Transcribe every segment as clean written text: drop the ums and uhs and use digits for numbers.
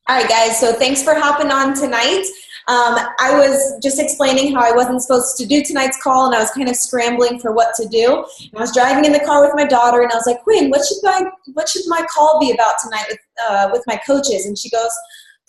All right, guys, so thanks for hopping on tonight. I was just explaining how I wasn't supposed to do tonight's call, and I was kind of scrambling for what to do. And I was driving in the car with my daughter, and I was like, Quinn, what should my call be about tonight with my coaches? And she goes,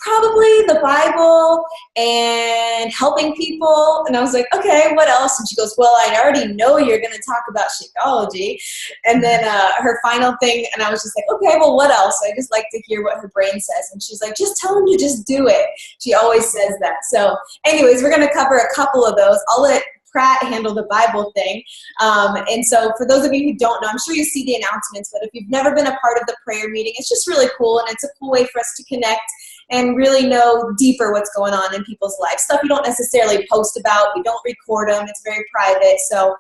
probably the Bible and helping people. And I was like, okay, what else? And she goes, well, I already know you're going to talk about Shakeology. And then her final thing, and I was just like, okay, well, what else? I just like to hear what her brain says. And she's like, just tell him to just do it. She always says that. So anyways, we're going to cover a couple of those. I'll let Pratt handle the Bible thing. And so for those of you who don't know, I'm sure you see the announcements, but if you've never been a part of the prayer meeting, it's just really cool, and it's a cool way for us to connect and really know deeper what's going on in people's lives. Stuff you don't necessarily post about, we don't record them, it's very private. So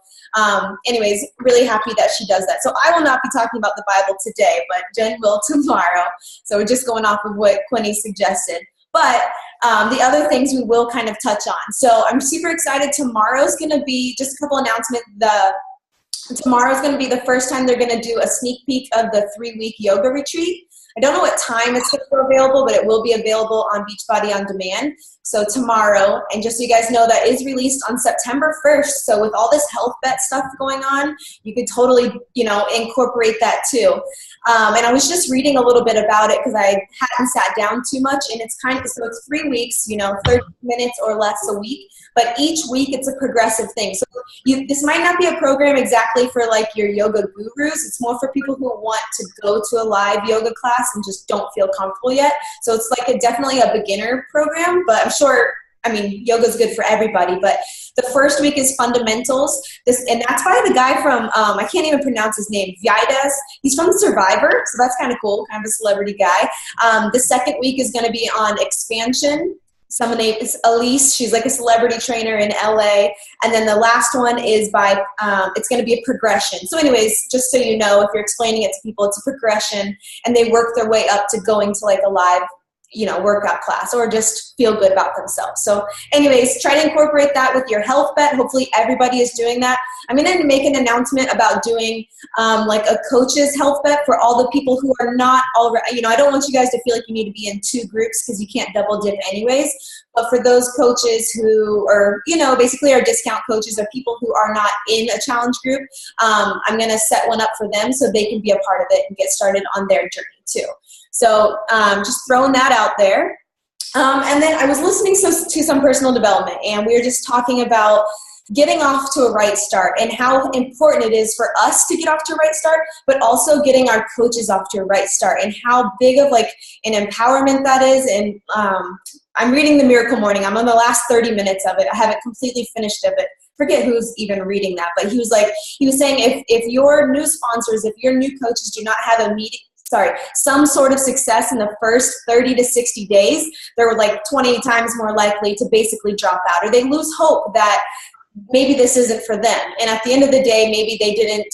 anyways, really happy that she does that. So I will not be talking about the Bible today, but Jen will tomorrow. So we're just going off of what Quinny suggested. But the other things we will kind of touch on. So I'm super excited. Tomorrow's going to be just a couple announcements. Tomorrow's going to be the first time they're going to do a sneak peek of the 3-week yoga retreat. I don't know what time it's going to be available, but it will be available on Beachbody On Demand. So tomorrow, and just so you guys know, that is released on September 1st. So with all this health bet stuff going on, you could totally, incorporate that too. And I was just reading a little bit about it because I hadn't sat down too much, and it's so it's 3 weeks, 30 minutes or less a week, but each week it's a progressive thing. So this might not be a program exactly for like your yoga gurus. It's more for people who want to go to a live yoga class and just don't feel comfortable yet. So it's like definitely a beginner program, but I'm sure, yoga is good for everybody, but the first week is fundamentals. And that's by the guy from, I can't even pronounce his name, Vidas. He's from Survivor, so that's kind of cool, kind of a celebrity guy. The second week is going to be on expansion. Someone named is Elise. She's like a celebrity trainer in LA. And then the last one is by, it's going to be a progression. So anyways, just so you know, if you're explaining it to people, it's a progression, and they work their way up to going to like a live workout class, or just feel good about themselves. So anyways, try to incorporate that with your health bet. Hopefully everybody is doing that. I'm going to make an announcement about doing like a coach's health bet for all the people who are not already, I don't want you guys to feel like you need to be in 2 groups because you can't double dip anyways. But for those coaches who are, basically our discount coaches, are people who are not in a challenge group, I'm going to set one up for them so they can be a part of it and get started on their journey too. So just throwing that out there. And then I was listening to some personal development, and we were just talking about getting off to a right start and how important it is for us to get off to a right start, but also getting our coaches off to a right start, and how big of like an empowerment that is. And I'm reading The Miracle Morning. I'm on the last 30 minutes of it. I haven't completely finished it, but forget who's even reading that. But he was saying if your new sponsors, if your new coaches do not have some sort of success in the first 30 to 60 days, they're like 20 times more likely to basically drop out, or they lose hope that maybe this isn't for them. And at the end of the day, maybe they didn't,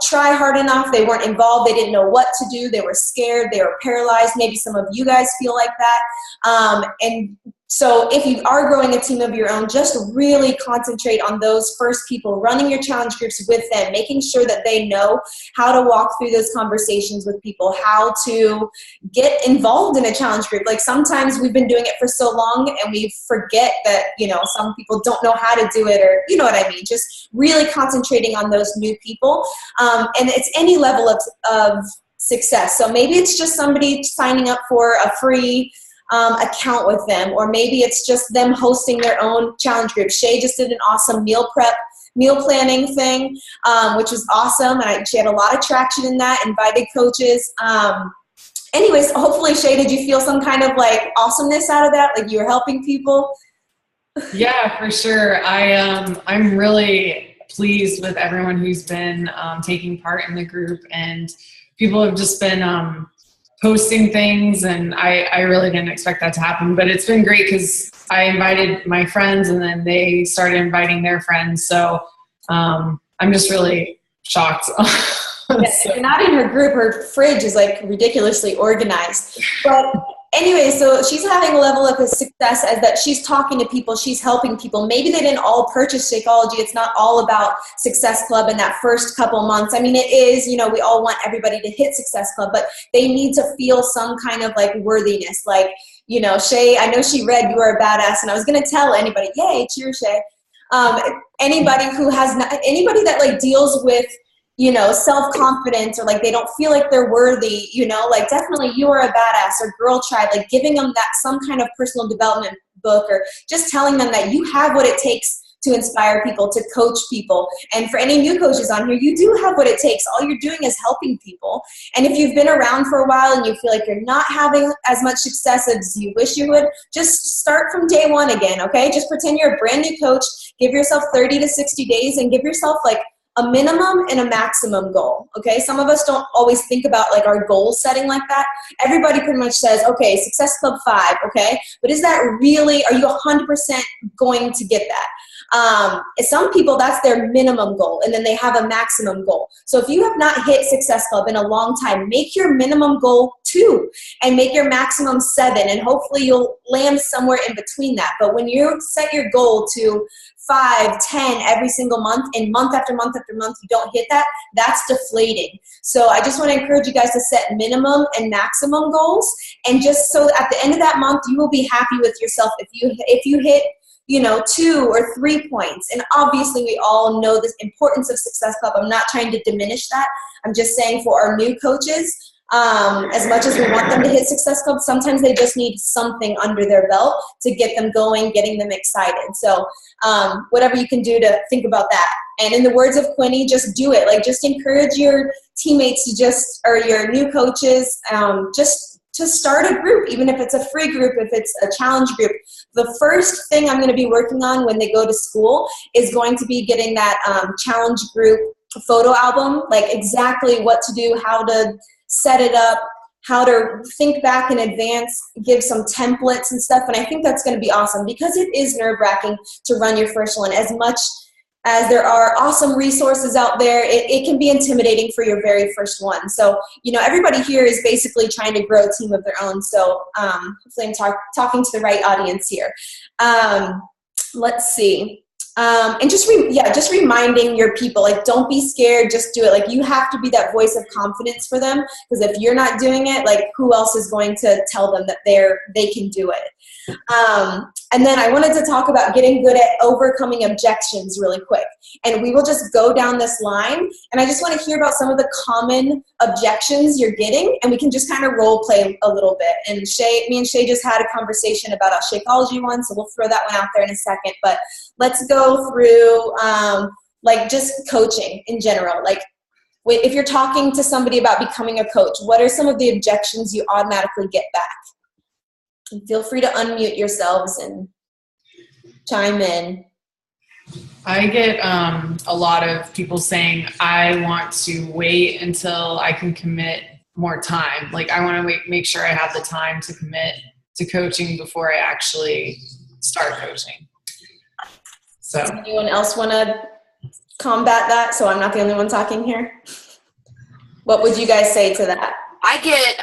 try hard enough. They weren't involved. They didn't know what to do. They were scared. They were paralyzed. Maybe some of you guys feel like that. And so if you are growing a team of your own, just really concentrate on those first people, running your challenge groups with them, making sure that they know how to walk through those conversations with people, how to get involved in a challenge group. Like sometimes we've been doing it for so long and we forget that, some people don't know how to do it, or you know what I mean? Just really concentrating on those new people. And it's any level of success. So maybe it's just somebody signing up for a free account with them, or maybe it's just them hosting their own challenge group. Shay just did an awesome meal planning thing, which was awesome, and she had a lot of traction in that, invited coaches. Anyways, hopefully, Shay, did you feel some kind of like awesomeness out of that, like you were helping people? Yeah, for sure. I'm really pleased with everyone who's been taking part in the group, and people have just been posting things, and I really didn't expect that to happen, but it's been great because I invited my friends and then they started inviting their friends. So I'm just really shocked. Yes, so. You're not in her group. Her fridge is like ridiculously organized. But Anyway, so she's having a level of success as that she's talking to people, she's helping people. Maybe they didn't all purchase Shakeology. It's not all about Success Club in that first couple months. I mean, it is, you know, we all want everybody to hit Success Club, but they need to feel some kind of like worthiness. Like, you know, Shay, I know she read You Are a Badass, and I was going to tell anybody, yay, cheers, Shay. Anybody who has not, anybody that like deals with, you know, self-confidence, or like they don't feel like they're worthy, you know, like definitely You Are a Badass or Girl Tribe, like giving them that some kind of personal development book, or just telling them that you have what it takes to inspire people, to coach people. And for any new coaches on here, you do have what it takes. All you're doing is helping people. And if you've been around for a while and you feel like you're not having as much success as you wish you would, just start from day one again, okay? Just pretend you're a brand new coach. Give yourself 30 to 60 days and give yourself like a minimum and a maximum goal, okay? Some of us don't always think about like our goal setting like that. Everybody pretty much says, okay, Success Club 5, okay? But is that really, are you 100% going to get that? Some people, that's their minimum goal, and then they have a maximum goal. So if you have not hit Success Club in a long time, make your minimum goal 2 and make your maximum 7, and hopefully you'll land somewhere in between that. But when you set your goal to 5, 10 every single month, and month after month after month you don't hit that, that's deflating. So I just want to encourage you guys to set minimum and maximum goals, and just so at the end of that month you will be happy with yourself if you hit, you know, 2 or 3 points. And obviously we all know the importance of Success Club. I'm not trying to diminish that. I'm just saying for our new coaches, as much as we want them to hit Success Club, sometimes they just need something under their belt to get them going, getting them excited. So whatever you can do to think about that. And in the words of Quinny, just do it. Like, just encourage your teammates to just, or your new coaches, just to start a group, even if it's a free group, if it's a challenge group. The first thing I'm going to be working on when they go to school is going to be getting that challenge group photo album, like exactly what to do, how to set it up, how to think back in advance, give some templates and stuff. And I think that's going to be awesome, because it is nerve-wracking to run your first one. As much as there are awesome resources out there, it can be intimidating for your very first one. So, you know, everybody here is basically trying to grow a team of their own. So hopefully I'm talking to the right audience here. Let's see. And just reminding your people, like, don't be scared, just do it. Like, you have to be that voice of confidence for them, because if you're not doing it, like, who else is going to tell them that they can do it? And then I wanted to talk about getting good at overcoming objections really quick. And we will just go down this line, and I just want to hear about some of the common objections you're getting, and we can just kind of role play a little bit. And me and Shay just had a conversation about a Shakeology one, so we'll throw that one out there in a second. But let's go through like just coaching in general. Like, if you're talking to somebody about becoming a coach, what are some of the objections you automatically get back? And feel free to unmute yourselves and chime in. I get a lot of people saying, I want to wait until I can commit more time. Like, I want to make sure I have the time to commit to coaching before I actually start coaching. So, does anyone else want to combat that, so I'm not the only one talking here? What would you guys say to that? I get,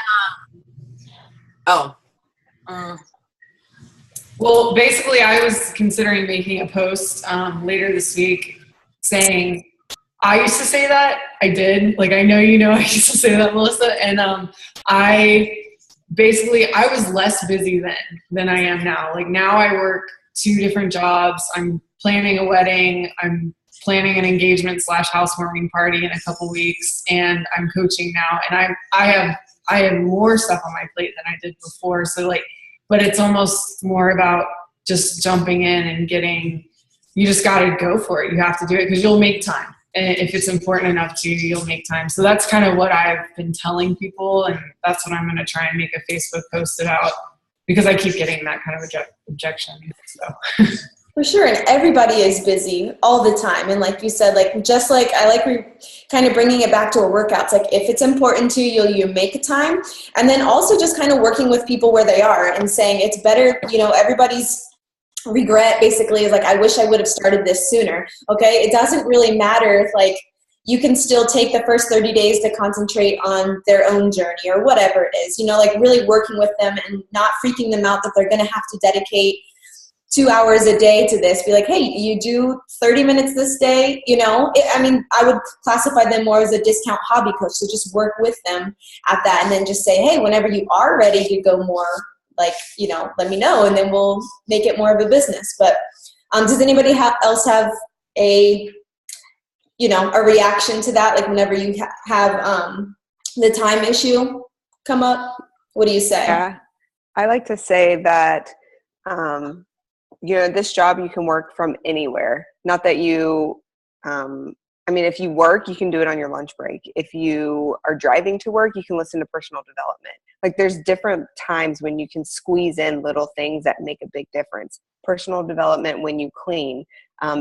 well, basically, I was considering making a post later this week saying, I used to say that. I did. Like, I know you know I used to say that, Melissa. And I was less busy then than I am now. Like, now I work 2 different jobs. I'm planning a wedding. I'm planning an engagement / housewarming party in a couple weeks, and I'm coaching now. And I have more stuff on my plate than I did before. So, like, but it's almost more about just jumping in and you just got to go for it. You have to do it, because you'll make time. And if it's important enough to you, you'll make time. So that's kind of what I've been telling people. And that's what I'm going to try and make a Facebook post about, because I keep getting that kind of objection. So. For sure, and everybody is busy all the time. And like you said, like, just like I like kind of bringing it back to a workout. It's like, if it's important to you, you make a time. And then also just kind of working with people where they are and saying it's better, you know, everybody's regret basically is like, I wish I would have started this sooner. Okay, it doesn't really matter if, like, you can still take the first 30 days to concentrate on their own journey or whatever it is, like really working with them and not freaking them out that they're going to have to dedicate 2 hours a day to this. Be like, hey, you do 30 minutes this day, I would classify them more as a discount hobby coach. So just work with them at that and then just say, hey, whenever you are ready to go more, let me know, and then we'll make it more of a business. But does anybody else have a reaction to that? Like whenever you have the time issue come up, what do you say? Yeah, I like to say that, this job you can work from anywhere. Not that you, if you work, you can do it on your lunch break. If you are driving to work, you can listen to personal development. Like there's different times when you can squeeze in little things that make a big difference. Personal development when you clean,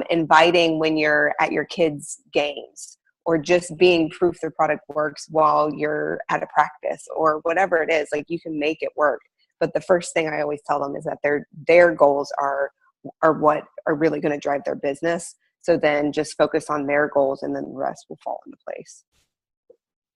inviting when you're at your kids' games, or just being proof the product works while you're at a practice or whatever it is. Like you can make it work. But the first thing I always tell them is that their goals are what are really going to drive their business. So then just focus on their goals and then the rest will fall into place.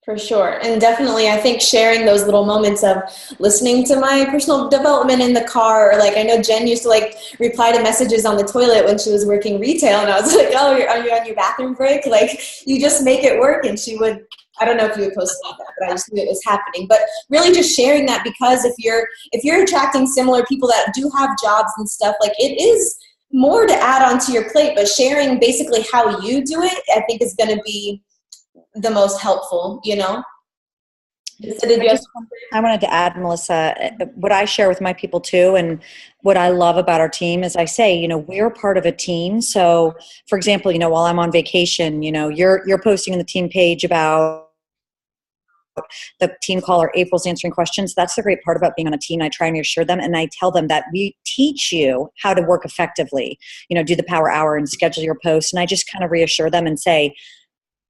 For sure. And definitely, I think sharing those little moments of listening to my personal development in the car, or like I know Jen used to reply to messages on the toilet when she was working retail, and I was like, oh, are you on your bathroom break? Like you just make it work. And she would, I don't know if you would post about that, but I just knew it was happening. But really just sharing that, because if you're attracting similar people that do have jobs and stuff, like it is more to add onto your plate, but sharing basically how you do it, I think is going to be the most helpful, I wanted to add, Melissa, what I share with my people too, and what I love about our team is I say, we're part of a team. So for example, while I'm on vacation, you're posting in the team page about the team call or April's answering questions. That's the great part about being on a team. I try and reassure them, and I tell them that we teach you how to work effectively, do the power hour and schedule your posts. And I just kind of reassure them and say,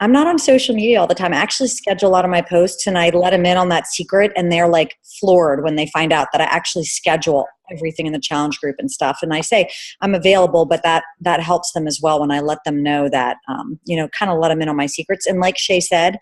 I'm not on social media all the time. I actually schedule a lot of my posts, and I let them in on that secret, and they're like floored when they find out that I actually schedule everything in the challenge group and stuff. And I say I'm available, but that helps them as well when I let them know that, kind of let them in on my secrets. And like Shay said,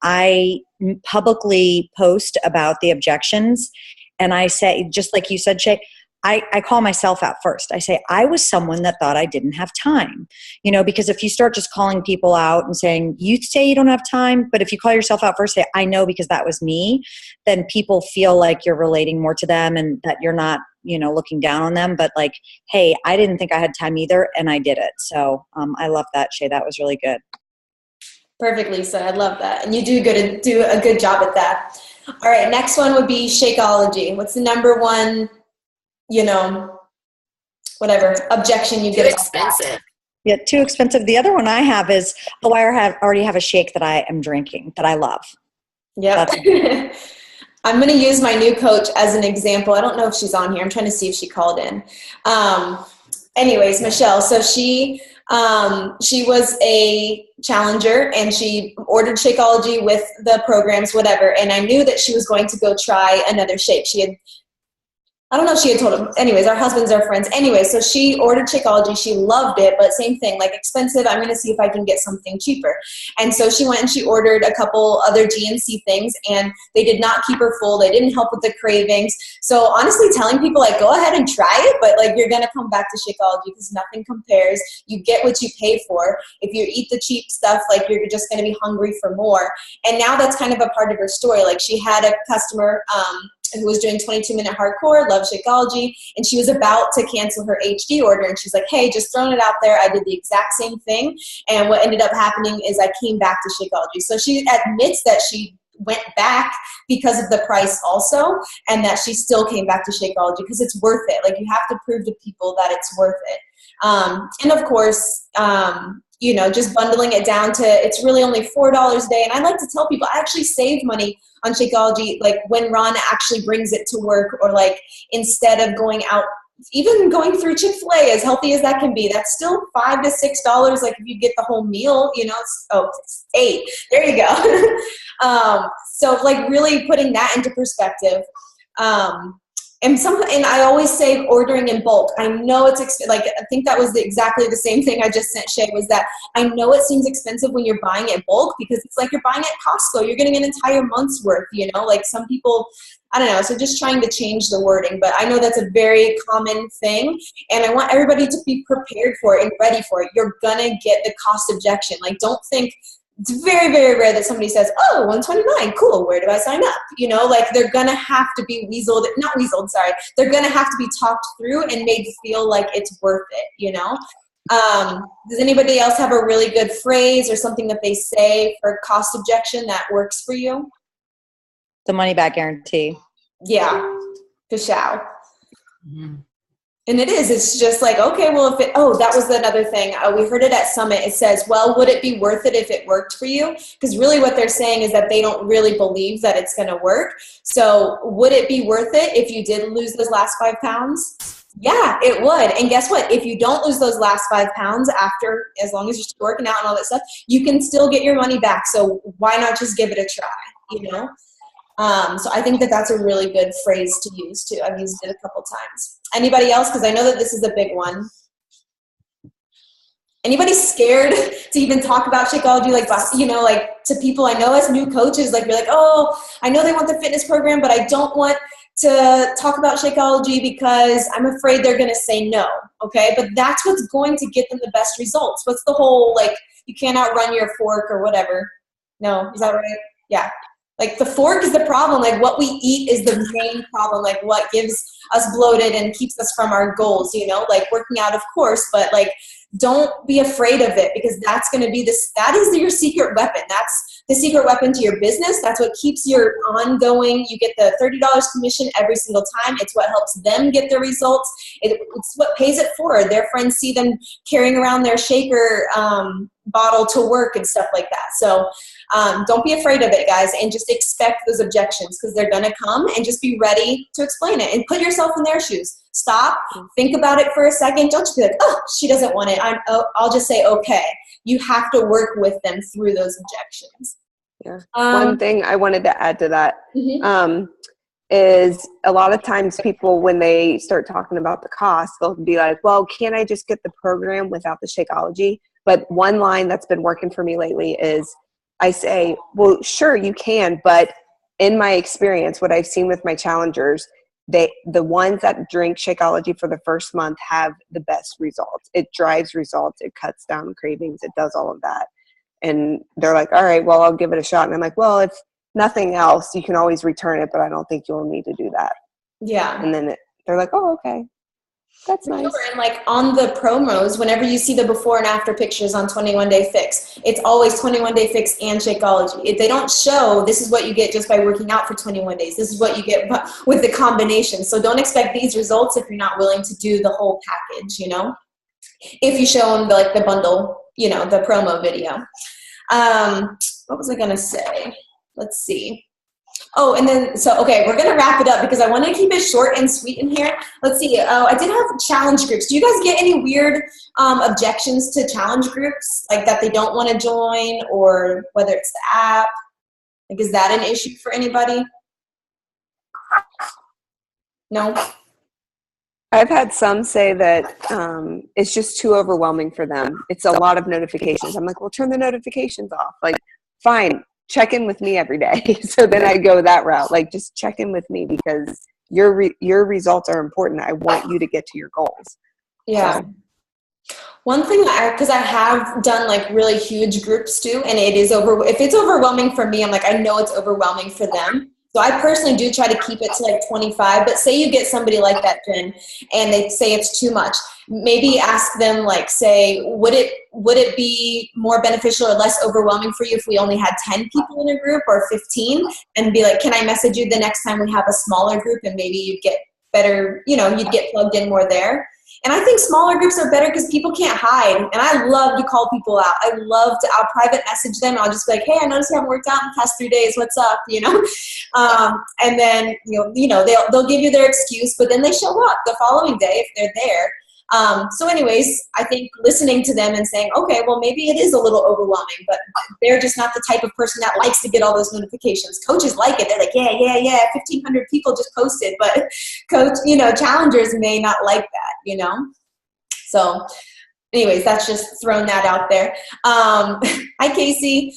I publicly post about the objections, and I say, just like you said, Shay, I call myself out first. I say, I was someone that thought I didn't have time, because if you start just calling people out and saying, you say you don't have time, but if you call yourself out first, say, I know because that was me, then people feel like you're relating more to them and that you're not, looking down on them, but like, hey, I didn't think I had time either, and I did it. So I love that, Shay. That was really good. Perfect, Lisa. I love that. And you do a good job at that. All right, next one would be Shakeology. What's the number one whatever objection you get? Too expensive. Yeah, too expensive. The other one I have is, I already have a shake that I am drinking that I love. Yep. I'm going to use my new coach as an example. I don't know if she's on here. I'm trying to see if she called in. Anyways, Michelle. So she was a challenger, and she ordered Shakeology with the programs, whatever. And I knew that she was going to go try another shake. I don't know if she had told him. Anyways, our husbands are friends. Anyway, so she ordered Shakeology. She loved it, but same thing, like expensive. I'm going to see if I can get something cheaper. And so she went and she ordered a couple other GNC things, and they did not keep her full. They didn't help with the cravings. So honestly, telling people, like, go ahead and try it, but like you're going to come back to Shakeology because nothing compares. You get what you pay for. If you eat the cheap stuff, like you're just going to be hungry for more. And now that's kind of a part of her story. Like she had a customer who was doing 22-minute hardcore, loved Shakeology, and she was about to cancel her HD order, and she's like, hey, just throwing it out there, I did the exact same thing, and what ended up happening is I came back to Shakeology. So she admits that she went back because of the price also, and that she still came back to Shakeology because it's worth it. Like, you have to prove to people that it's worth it. And of course, just bundling it down to, it's really only $4 a day. And I like to tell people, I actually save money on Shakeology, like when Ron actually brings it to work, or like instead of going out, even going through Chick-fil-A, as healthy as that can be, that's still $5 to $6. Like if you get the whole meal, it's $8. There you go. So like really putting that into perspective. and I always say ordering in bulk. I know it's like, I think that was exactly the same thing I just sent Shay, was that I know it seems expensive when you're buying it bulk, because it's like you're buying at Costco. You're getting an entire month's worth, you know, like some people, I don't know. So just trying to change the wording, but I know that's a very common thing, and I want everybody to be prepared for it and ready for it. You're gonna get the cost objection. Like, don't think, it's very, very rare that somebody says, oh, $129, cool, where do I sign up? You know, like, they're going to have to be they're going to have to be talked through and made to feel like it's worth it, you know? Does anybody else have a really good phrase or something that they say for cost objection that works for you? The money back guarantee. Yeah, for sure. Mm-hmm. And it's just like, okay, well, that was another thing. We heard it at Summit. It says, well, would it be worth it if it worked for you? Because really what they're saying is that they don't really believe that it's going to work. So would it be worth it if you did lose those last 5 pounds? Yeah, it would. And guess what? If you don't lose those last 5 pounds after, as long as you're still working out and all that stuff, you can still get your money back. So why not just give it a try, you know? So I think that that's a really good phrase to use too. I've used it a couple times. Anybody else? Because I know that this is a big one. Anybody scared to even talk about Shakeology, like, you know, like to people I know as new coaches, like, you're like, oh, I know they want the fitness program, but I don't want to talk about Shakeology because I'm afraid they're going to say no. Okay. But that's what's going to get them the best results. What's the whole, like, you can't outrun your fork or whatever. No, is that right? Yeah. Like, the fork is the problem. Like, what we eat is the main problem. Like, what gives us bloated and keeps us from our goals, you know, like working out, of course, but like, don't be afraid of it, because that's going to be that is your secret weapon. That's the secret weapon to your business. That's what keeps your ongoing. You get the $30 commission every single time. It's what helps them get their results. It's what pays it forward. Their friends see them carrying around their shaker bottle to work and stuff like that. So don't be afraid of it, guys, and just expect those objections, because they're going to come, and just be ready to explain it and put yourself in their shoes. Stop, think about it for a second. Don't just be like, oh, she doesn't want it. I'll just say, okay. You have to work with them through those objections. Yeah. One thing I wanted to add to that is a lot of times people, when they start talking about the cost, they'll be like, well, can't I just get the program without the Shakeology? But one line that's been working for me lately is, I say, well, sure, you can, but in my experience, what I've seen with my challengers, the ones that drink Shakeology for the first month have the best results. It drives results. It cuts down cravings. It does all of that. And they're like, all right, well, I'll give it a shot. And I'm like, well, if nothing else, you can always return it, but I don't think you'll need to do that. Yeah. And then they're like, oh, okay. That's nice. And like on the promos, whenever you see the before and after pictures on 21 Day Fix, it's always 21 Day Fix and Shakeology. If they don't show, this is what you get just by working out for 21 days. This is what you get with the combination. So don't expect these results if you're not willing to do the whole package, you know, if you show them the bundle, you know, the promo video. What was I going to say? Let's see. Oh, and then, okay, we're going to wrap it up because I want to keep it short and sweet in here. Let's see. I did have challenge groups. Do you guys get any weird objections to challenge groups, like that they don't want to join, or whether it's the app? Like, is that an issue for anybody? No? I've had some say that it's just too overwhelming for them. It's a lot of notifications. I'm like, well, turn the notifications off. Like, fine. Check in with me every day. So then I go that route. Like, just check in with me because your results are important. I want you to get to your goals. Yeah. So. One thing, because I have done like really huge groups too, and it is if it's overwhelming for me, I'm like, I know it's overwhelming for them. So I personally do try to keep it to like 25, but say you get somebody like that, Jen, and they say it's too much. Maybe ask them, like, say, would it be more beneficial or less overwhelming for you if we only had 10 people in a group or 15? And be like, can I message you the next time we have a smaller group, and maybe you'd get better, you know, you'd get plugged in more there. And I think smaller groups are better because people can't hide. And I love to call people out. I'll private message them. I'll just be like, hey, I noticed you haven't worked out in the past 3 days. What's up? You know? And then, you know, they'll give you their excuse, but then they show up the following day if they're there. So anyways, I think listening to them and saying, okay, well, maybe it is a little overwhelming, but they're just not the type of person that likes to get all those notifications. Coaches like it. They're like, yeah, 1,500 people just posted, but challengers may not like that, So anyways, that's just throwing that out there. Hi, Casey.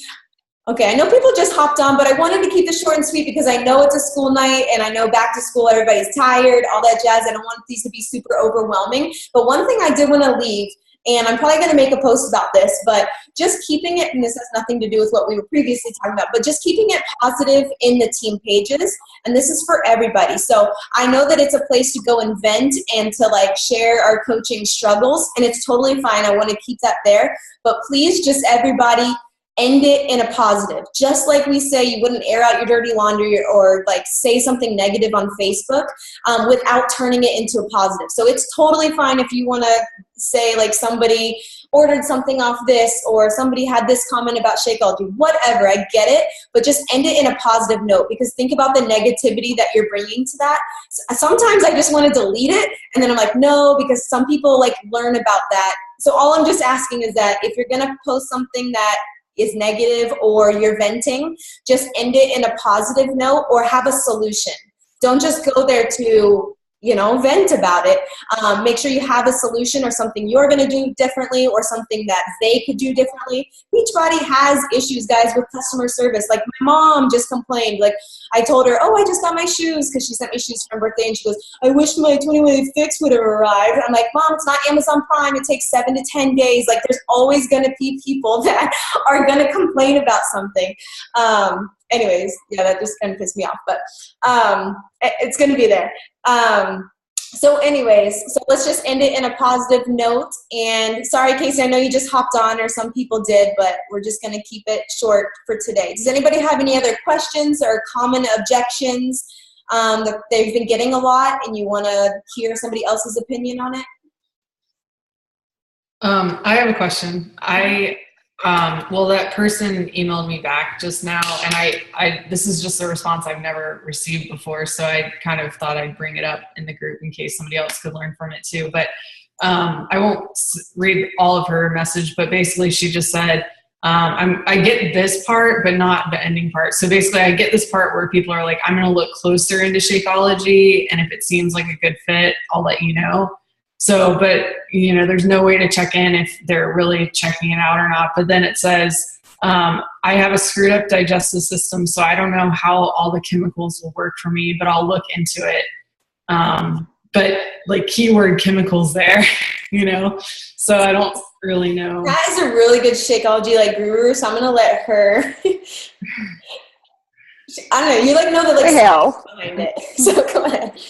Okay, I know people just hopped on, but I wanted to keep this short and sweet because I know it's a school night and I know back to school, everybody's tired, all that jazz. I don't want these to be super overwhelming. But one thing I did want to leave, and I'm probably going to make a post about this, but just keeping it, and this has nothing to do with what we were previously talking about, but just keeping it positive in the team pages. And this is for everybody. So I know that it's a place to go and vent and to share our coaching struggles, and it's totally fine. I want to keep that there. But please, just everybody, end it in a positive. Just like we say you wouldn't air out your dirty laundry or say something negative on Facebook without turning it into a positive. So it's totally fine if you want to say somebody ordered something off this or somebody had this comment about Shakeology, whatever, I get it, but just end it in a positive note, because think about the negativity that you're bringing to that. Sometimes I just want to delete it, and then I'm like, no, because some people learn about that. So all I'm just asking is that if you're going to post something that is negative or you're venting, just end it in a positive note or have a solution. Don't just go there to vent about it. Make sure you have a solution or something you're going to do differently or something that they could do differently. Beachbody has issues, guys, with customer service. My mom just complained. I told her, oh, I just got my shoes, because she sent me shoes for her birthday, and she goes, I wish my 21-day fix would have arrived. I'm like, Mom, it's not Amazon Prime. It takes 7 to 10 days. There's always going to be people that are going to complain about something. Anyways, yeah, that just kind of pissed me off, but it's going to be there. So let's just end it in a positive note. And sorry, Casey, I know you just hopped on, or some people did, but we're just going to keep it short for today. Does anybody have any other questions or common objections that they've been getting a lot and you want to hear somebody else's opinion on it? I have a question. That person emailed me back just now, and this is just a response I've never received before, so I kind of thought I'd bring it up in the group in case somebody else could learn from it too. But I won't read all of her message, but basically she just said, I get this part, but not the ending part. So basically I get this part where people are like, I'm going to look closer into Shakeology, and if it seems like a good fit, I'll let you know. So, but, there's no way to check in if they're really checking it out or not. But then it says, I have a screwed up digestive system, so I don't know how all the chemicals will work for me, but I'll look into it. But keyword chemicals there, so I don't really know. That is a really good Shakeology guru, so I'm going to let her, I don't know, you know the hell behind it. So go ahead.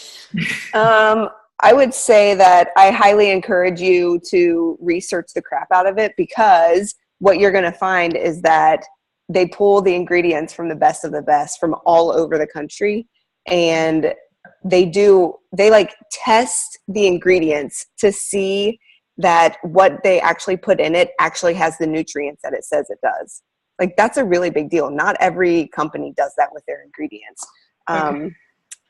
I would say that I highly encourage you to research the crap out of it, because what you're going to find is that they pull the ingredients from the best of the best from all over the country. And they test the ingredients to see that what they actually put in it actually has the nutrients that it says it does. That's a really big deal. Not every company does that with their ingredients. Okay.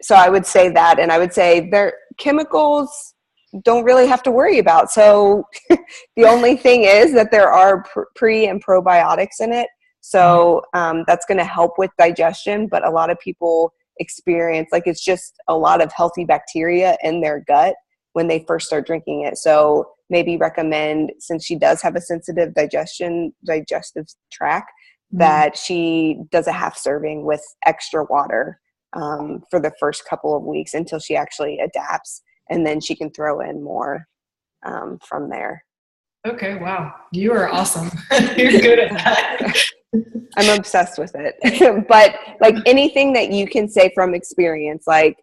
So I would say that, and I would say their chemicals don't really have to worry about. So the only thing is that there are pre and probiotics in it. So that's going to help with digestion. But a lot of people experience it's just a lot of healthy bacteria in their gut when they first start drinking it. So maybe recommend, since she does have a sensitive digestive tract, that she does a half serving with extra water for the first couple of weeks until she actually adapts, and then she can throw in more from there. Okay, wow. You are awesome. You're good at that. I'm obsessed with it. But anything that you can say from experience, I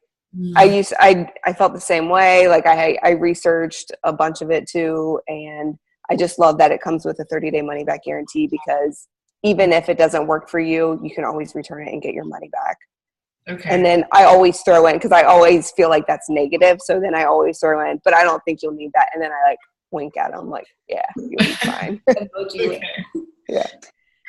felt the same way. I researched a bunch of it too, and I just love that it comes with a 30-day money back guarantee, because even if it doesn't work for you, you can always return it and get your money back. Okay. And then I always throw in, because I always feel like that's negative. So then I always throw in, but I don't think you'll need that. And then I wink at them yeah, you'll be fine. Okay. Yeah.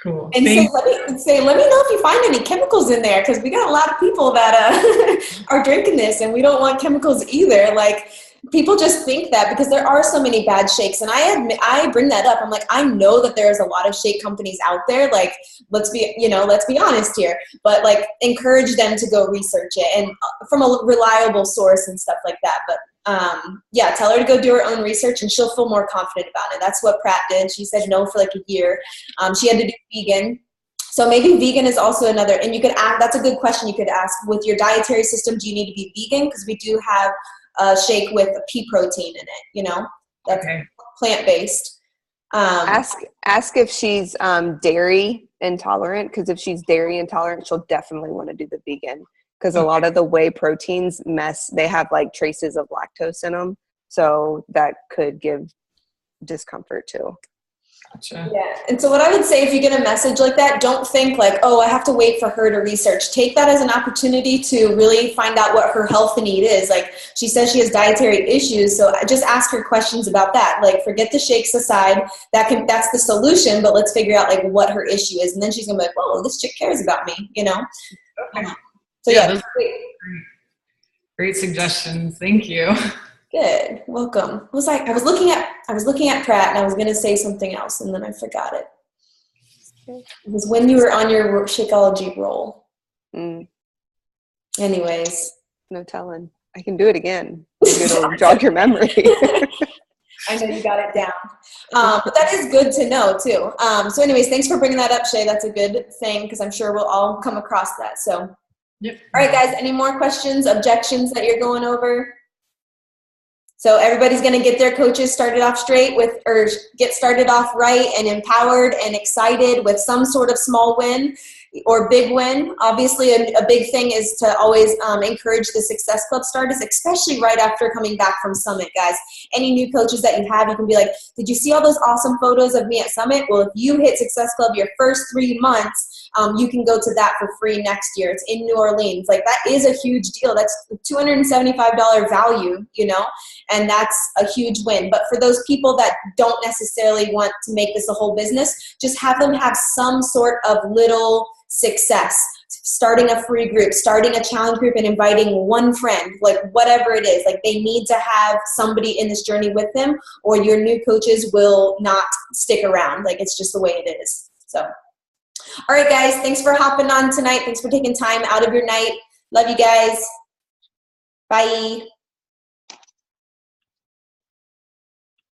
Cool. And let me know if you find any chemicals in there, because we got a lot of people that are drinking this, and we don't want chemicals either. people just think that because there are so many bad shakes, and I bring that up. I'm like, I know that there's a lot of shake companies out there. Like, let's be honest here, but like encourage them to go research it and from a reliable source and stuff like that. But yeah, tell her to go do her own research and she'll feel more confident about it. That's what Pratt did. She said no for like a year. She had to do vegan. So maybe vegan is also another, and you could ask, that's a good question you could ask. With your dietary system, do you need to be vegan? Because we do have a shake with a pea protein in it, that's plant-based. Ask if she's dairy intolerant, because if she's dairy intolerant, she'll definitely want to do the vegan, because a lot of the whey proteins they have like traces of lactose in them. So that could give discomfort too. Gotcha. Yeah. And so what I would say, if you get a message like that, don't think like, oh, I have to wait for her to research. Take that as an opportunity to really find out what her health need is. Like she says she has dietary issues. So just ask her questions about that. Like forget the shakes aside. That's the solution, but let's figure out like what her issue is. And then she's going to be like, oh, this chick cares about me, Okay. So yeah. Great suggestions. Thank you. Good. Welcome. I was looking at Pratt and I was going to say something else and then I forgot it. It was when you were on your Shakeology roll. Anyways. No telling. I can do it again. It'll jog your memory. I know you got it down. But that is good to know too. So anyways, thanks for bringing that up, Shay. That's a good thing because I'm sure we'll all come across that. So, yep. All right, guys, any more questions, objections that you're going over? So everybody's going to get their coaches started off straight or get started off right and empowered and excited with some sort of small win or big win. Obviously, a big thing is to always encourage the Success Club starters, especially right after coming back from Summit, guys. Any new coaches that you have, you can be like, did you see all those awesome photos of me at Summit? Well, if you hit Success Club your first 3 months, you can go to that for free next year. It's in New Orleans. Like that is a huge deal. That's $275 value, and that's a huge win. But for those people that don't necessarily want to make this a whole business, just have them have some sort of little success. Starting a free group, starting a challenge group and inviting one friend, like whatever it is, like they need to have somebody in this journey with them or your new coaches will not stick around. Like it's just the way it is. So, all right, guys, thanks for hopping on tonight. Thanks for taking time out of your night. Love you guys. Bye.